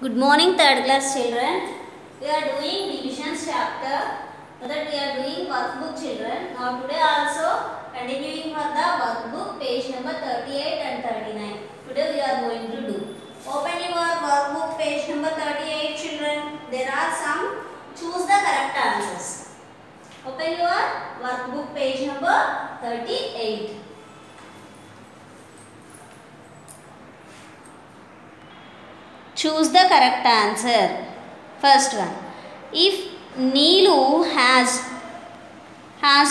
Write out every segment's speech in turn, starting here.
Good morning, third class children. We are doing divisions chapter. So that we are doing workbook children. Now today also continuing for the workbook page number 38 and 39. Today we are going to do. Open your workbook page number 38 children. There are some. Choose the correct answers. Open your workbook page number 38. Choose the correct answer. First one. If Neelu has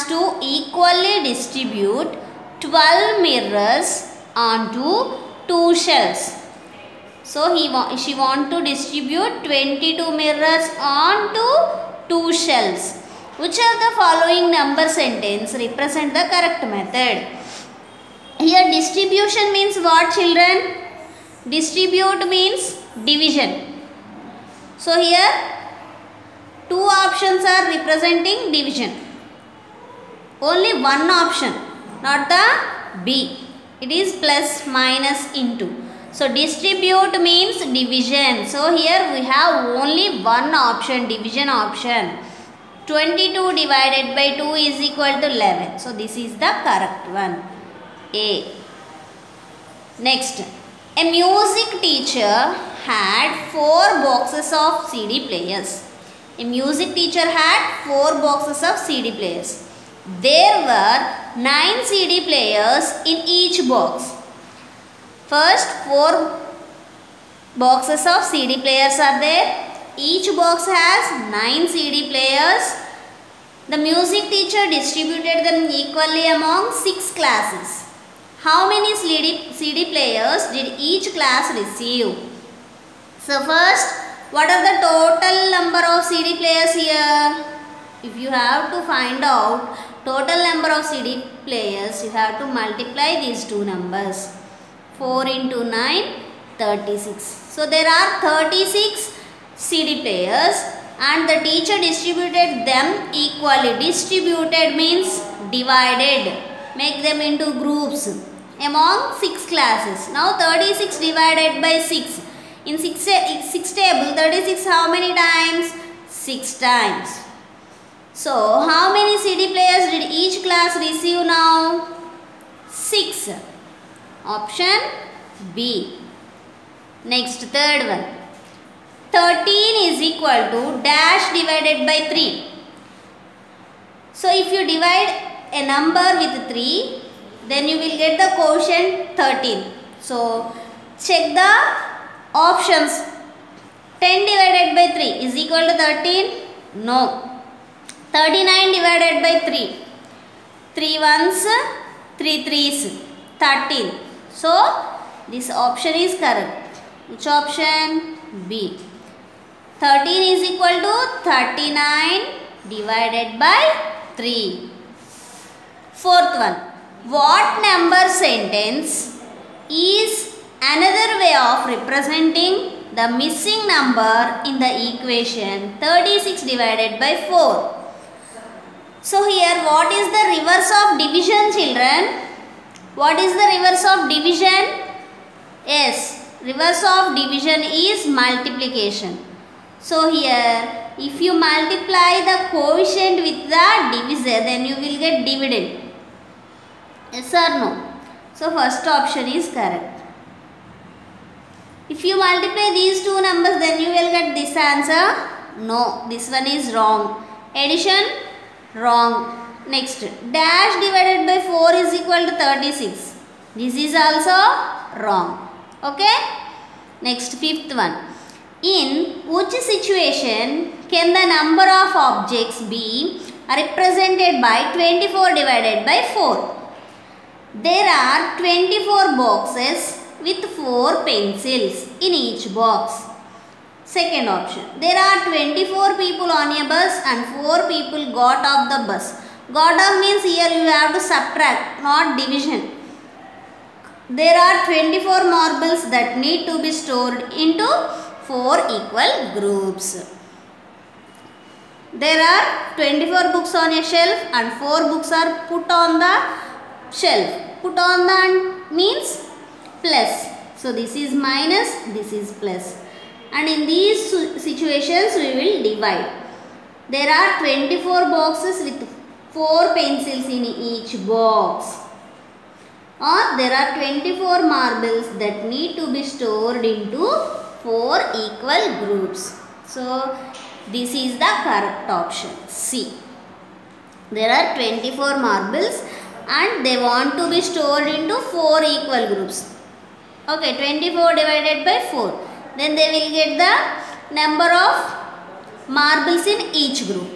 to equally distribute 12 mirrors onto 2 shelves. So she want to distribute 22 mirrors onto 2 shelves. Which of the following number sentence represent the correct method? Here distribution means what, children? Distribute means division. So here two options are representing division. Only one option, not the B. It is plus, minus, into. So distribute means division. So here we have only one option, division option. 22 divided by 2 is equal to 11. So this is the correct one. A. Next. A music teacher had 4 boxes of CD players. A music teacher had 4 boxes of CD players. There were 9 CD players in each box. First 4 boxes of CD players are there. Each box has 9 CD players. The music teacher distributed them equally among 6 classes. How many CD players did each class receive? So first, what are the total number of CD players here? If you have to find out total number of CD players, you have to multiply these two numbers. 4 into 9, 36. So there are 36 CD players and the teacher distributed them equally. Distributed means divided. Make them into groups among 6 classes. Now 36 divided by 6. In 6 table, 36 how many times? 6 times. So how many CD players did each class receive now? 6. Option B. Next, third one. 13 is equal to dash divided by 3. So if you divide a number with 3, then you will get the quotient 13. So check the options. 10 divided by 3 is equal to 13? No. 39 divided by 3. 3 ones, 3 threes, 13. So this option is correct. Which option? B. 13 is equal to 39 divided by 3. Fourth one. What number sentence is another way of representing the missing number in the equation 36 divided by 4? So here what is the reverse of division, children? What is the reverse of division? Yes, reverse of division is multiplication. So here if you multiply the quotient with the divisor, then you will get dividend. Yes or no? So first option is correct. If you multiply these two numbers, then you will get this answer. No, this one is wrong. Addition, wrong. Next, dash divided by 4 is equal to 36. This is also wrong. Okay. Next, fifth one. In which situation can the number of objects be represented by 24 divided by 4? There are 24 boxes with 4 pencils in each box. Second option. There are 24 people on a bus and 4 people got off the bus. Got off means here you have to subtract, not division. There are 24 marbles that need to be stored into 4 equal groups. There are 24 books on a shelf and 4 books are put on the shelf. Put on the means plus. So this is minus, this is plus. and in these situations we will divide. There are 24 boxes with 4 pencils in each box, or there are 24 marbles that need to be stored into 4 equal groups. So this is the correct option, C. There are 24 marbles and they want to be stored into 4 equal groups. Okay, 24 divided by 4. Then they will get the number of marbles in each group.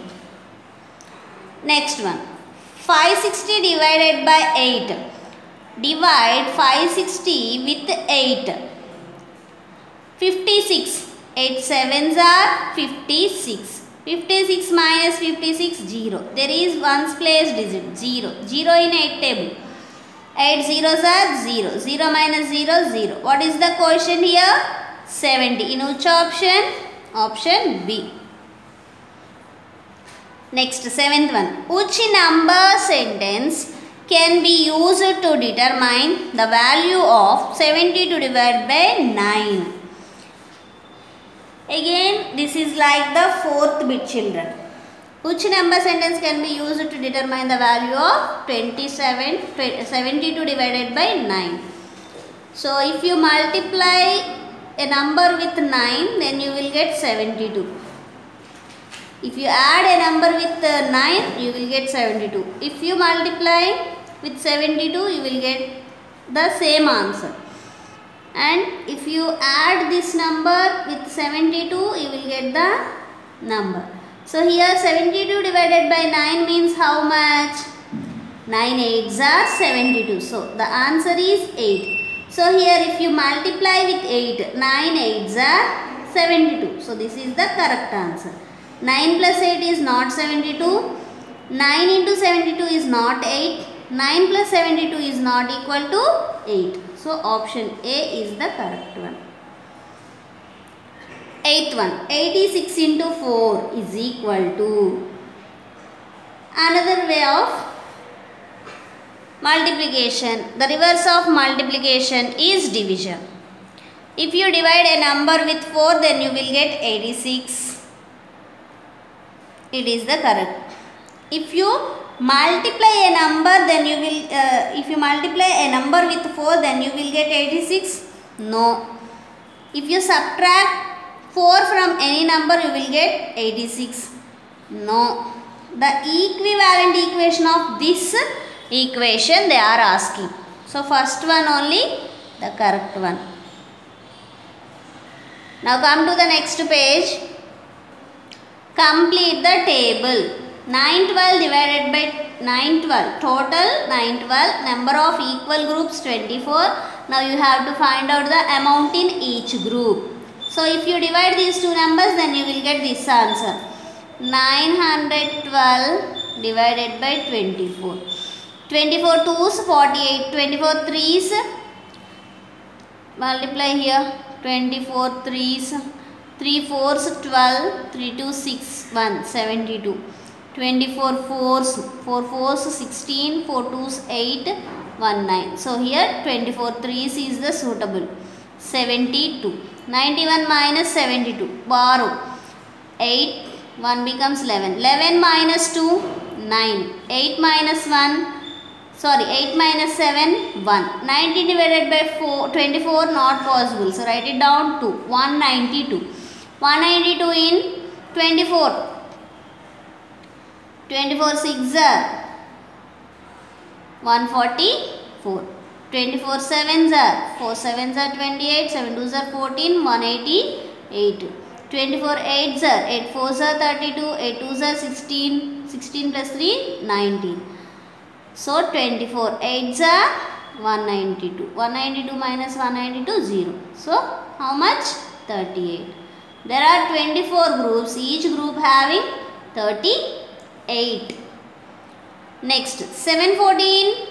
Next one, 560 divided by 8. Divide 560 with 8. 56. 8 sevens are 56. 56 minus 56, 0. There is ones place digit, 0. 0 in 8 table. 8 zeros are 0. 0 minus 0, 0. What is the quotient here? 70. In which option? Option B. Next, 7th one. Which number sentence can be used to determine the value of 72 divided by 9? Again, this is like the 4th bit, children. Which number sentence can be used to determine the value of 72 divided by 9? So, if you multiply a number with 9, then you will get 72. If you add a number with 9, you will get 72. If you multiply with 72, you will get the same answer. And if you add this number with 72, you will get the number. So here 72 divided by 9 means how much? 9 8s are 72. So the answer is 8. So here if you multiply with 8, 9 8s are 72. So this is the correct answer. 9 plus 8 is not 72. 9 into 72 is not 8. 9 plus 72 is not equal to 8. So option A is the correct one. 8th one, 86 into 4 is equal to, another way of multiplication. The reverse of multiplication is division. If you divide a number with 4, then you will get 86. It is the correct. If you multiply a number, then you will if you multiply a number with 4, then you will get 86. No. If you subtract 4 from any number, you will get 86. No. The equivalent equation of this equation they are asking. So first one only the correct one. Now come to the next page. Complete the table. 912 divided by 912. Total 912. Number of equal groups 24. Now you have to find out the amount in each group. So if you divide these two numbers, then you will get this answer. 912 divided by 24. 24 2s 48. 24 3s. Multiply here. 24 3s. 3 4s 12. 3 2 6 1 72. 24 4s, 4 4s 16, 4 2s 8, 1 9. So here 24 3s is the suitable. 72. 91 minus 72. Borrow. 8, 1 becomes 11. 11 minus 2, 9. 8 minus 1, sorry 8 minus 7, 1. 90 divided by 24 not possible. So write it down 2. 192. 192 in 24. 24 6 are 144. 24 7s are 4 7s are 28. 7 2s are 14. 188. 24 8s are 8 4s are 32. 8 2s are 16. 16 plus 3 19. So 24 8s are 192. 192 minus 192 0. So how much? 38. There are 24 groups. Each group having 38. Next 714,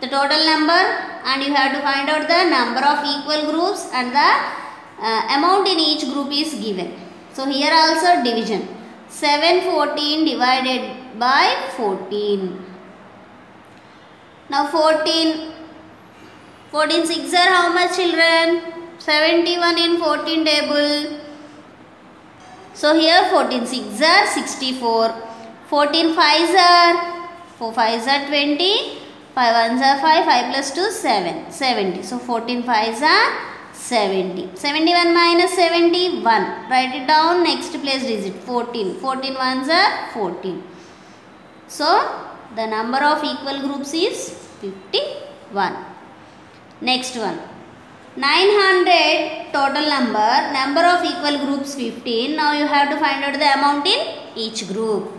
the total number, and you have to find out the number of equal groups and the amount in each group is given. So here also division. 714 divided by 14. Now 14 6 are how much, children? 71 in 14 table. So here 14 6s are 64. 14 5s are 4 5s are 20. 5 1s are 5. 5 plus 2 7. 70. So 14 5s are 70. 71 minus 71. Write it down. Next place digit 14. 14 1s are 14. So the number of equal groups is 51. Next one. 900 total number of equal groups 15. Now you have to find out the amount in each group.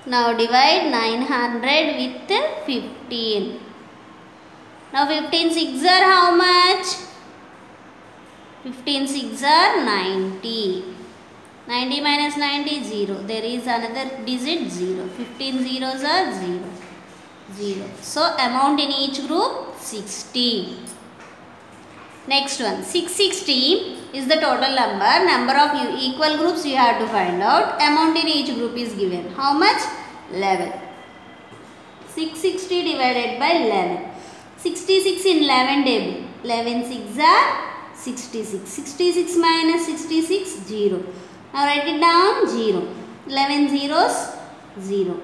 Now divide 900 with 15. Now 15 6s are how much? 15 6s are 90. 90 minus 90 0. There is another digit 0. 15 zeros are 0. 0. So amount in each group 60. Next one, 660 is the total number of equal groups you have to find out. Amount in each group is given. How much? 11. 660 divided by 11. 66 in 11 table. 11 6s are 66. 66 minus 66 0. Now write it down 0. 11 zeros 0.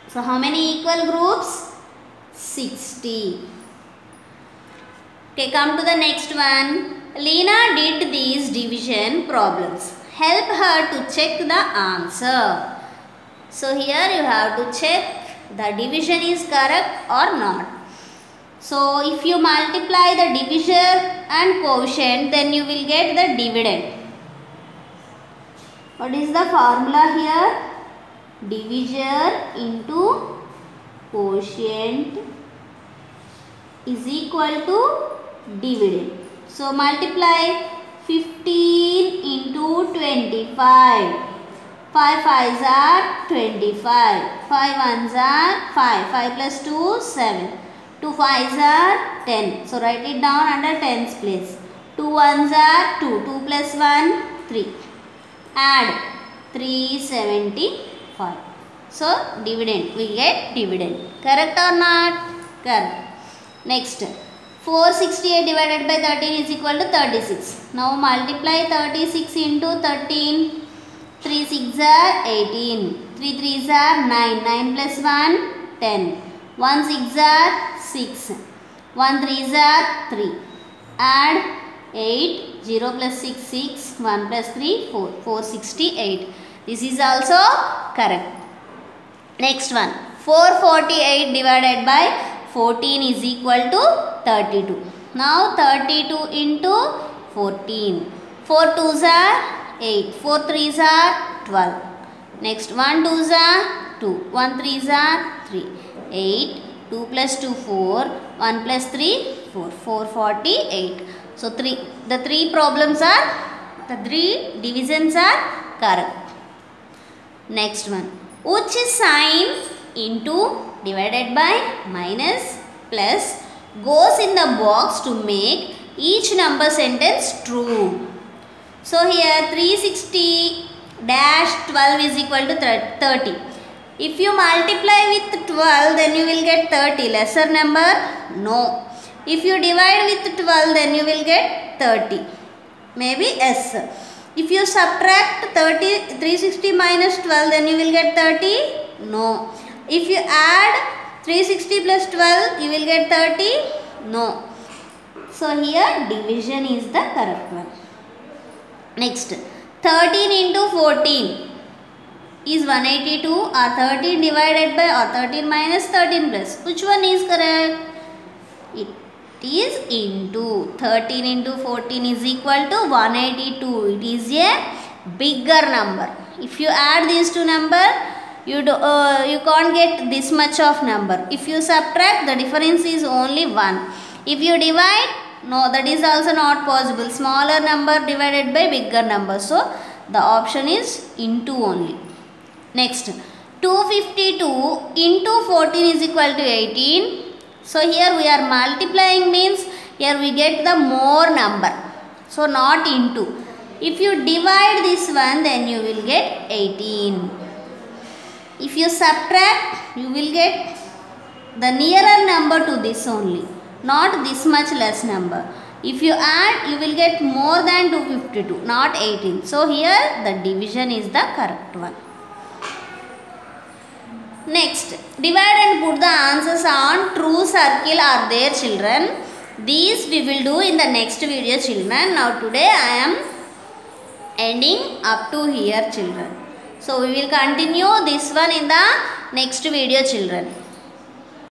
So how many equal groups? 60. Okay, come to the next one. Lena did these division problems. Help her to check the answer. So here you have to check the division is correct or not. So if you multiply the divisor and quotient, then you will get the dividend. What is the formula here? Divisor into quotient is equal to dividend. So multiply 15 into 25. 5 5s are 25. 5 1s are 5. 5 plus 2 7. 2 5s are 10. So write it down under tens place. 2 1s are 2. 2 plus 1 3. Add 375. So dividend, we get dividend. Correct or not? Correct. Next. 468 divided by 13 is equal to 36. Now multiply 36 into 13. 3 6s are 18. 3 3s are 9. 9 plus 1 10. 1 6s are 6. 1 3s are 3. Add 8. 0 plus 6 6. 1 plus 3 4. 468. This is also correct. Next one. 448 divided by 14 is equal to 32. Now 32 into 14. 4 2s are 8. 4 3s are 12. Next 1 2s are 2. 1 3s are 3. 8. 2 plus 2 4. 1 plus 3 4. 448. So the three divisions are correct. Next one. Which sign into divided by minus plus goes in the box to make each number sentence true. So here 360 dash 12 is equal to 30. If you multiply with 12, then you will get 30. Lesser number? No. If you divide with 12, then you will get 30. Maybe yes. If you subtract 360 minus 12, then you will get 30? No. If you add 360 plus 12, you will get 30? No. So here division is the correct one. Next, 13 into 14 is 182 or 13 divided by or 13 minus 13 plus. Which one is correct? It is into 13 into 14 is equal to 182. It is a bigger number. If you add these two numbers, you can't get this much of number. If you subtract, the difference is only 1. If you divide, no, that is also not possible. Smaller number divided by bigger number. So the option is into only. Next, 252 into 14 is equal to 18. So here we are multiplying, means here we get the more number. So not into. If you divide this one, then you will get 18. If you subtract, you will get the nearer number to this only. Not this much less number. If you add, you will get more than 252, not 18. So here the division is the correct one. Next, divide and put the answers on true circle are there, children. These we will do in the next video, children. Now today I am ending up to here, children. So we will continue this one in the next video, children.